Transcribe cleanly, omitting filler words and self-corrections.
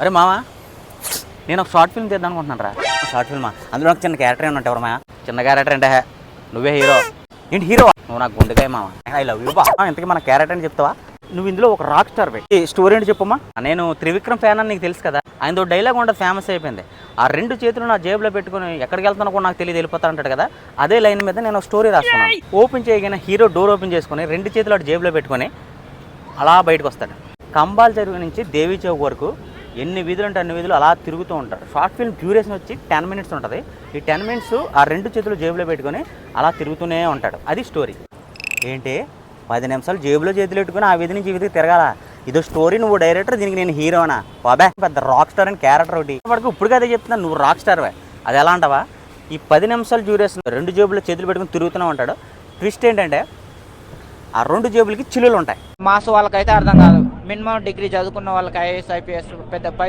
అరే మామ, నేను ఒక షార్ట్ ఫిల్మ్ తీద్దాం అనుకుంటున్నాను రా. షార్ట్ ఫిల్మా? అందులో నాకు చిన్న క్యారెక్టర్ ఏమన్నా ఉంటావు మా? చిన్న క్యారెక్టర్ అంటే నువ్వే హీరో. ఏంటి హీరో? నువ్వు నాకు గుండెకాయ మామ. ఐ లవ్ యూ బా. ఇంతకీ మన క్యారెక్టర్ అని చెప్తావా? నువ్వు ఇందులో ఒక రాక్ స్టార్ పెట్టి స్టోరీ ఏంటి చెప్పమ్మా. నేను త్రివిక్రమ్ ఫ్యాన్ అని నీకు తెలుసు కదా. ఆయనతో డైలాగ్ ఉండదు, ఫేమస్ అయిపోయింది. ఆ రెండు చేతులు నా జేబులో పెట్టుకుని ఎక్కడికి వెళ్తానో కూడా నాకు తెలియదు, వెళ్ళిపోతా అంటాడు కదా. అదే లైన్ మీద నేను ఒక స్టోరీ రాసుకున్నాను. ఓపెన్ చేయగానే హీరో డోర్ ఓపెన్ చేసుకుని రెండు చేతులు అటు జేబులో పెట్టుకొని అలా బయటకు వస్తాడు. కంబాల్ చెరువు నుంచి దేవీ చౌక్ వరకు ఎన్ని వీధులు అంటే అన్ని వీధులు అలా తిరుగుతూ ఉంటారు. షార్ట్ ఫిల్మ్ డ్యూరేషన్ వచ్చి 10 minutes ఉంటుంది. ఈ 10 minutes ఆ రెండు చేతులు జేబులో పెట్టుకొని అలా తిరుగుతూనే ఉంటాడు. అది స్టోరీ. ఏంటి 10 నిమిషాలు జేబులో చేతులు పెట్టుకుని ఆ వీధి నుంచి ఈ వీధికి తిరగాల? ఇదో స్టోరీ, నువ్వు డైరెక్టర్, దీనికి నేను హీరోనా? బాబా పెద్ద రాక్ స్టార్ అని క్యారెక్టర్ ఒకటి వాడికి ఇప్పుడు అదే చెప్తున్నాను. నువ్వు రాక్ స్టార్వే, అది ఎలా అంటావా? ఈ 10 నిమిషాలు డ్యూరేషన్ రెండు జేబులో చేతులు పెట్టుకుని తిరుగుతూనే ఉంటాడు. ట్విస్ట్ ఏంటంటే ఆ రెండు జేబులకి చిల్లులు ఉంటాయి. మాస్ వాళ్ళకైతే అర్థం కాదు. మినిమం డిగ్రీ చదువుకున్న వాళ్ళకి ఐఏఎస్ ఐపీఎస్ పెద్ద పై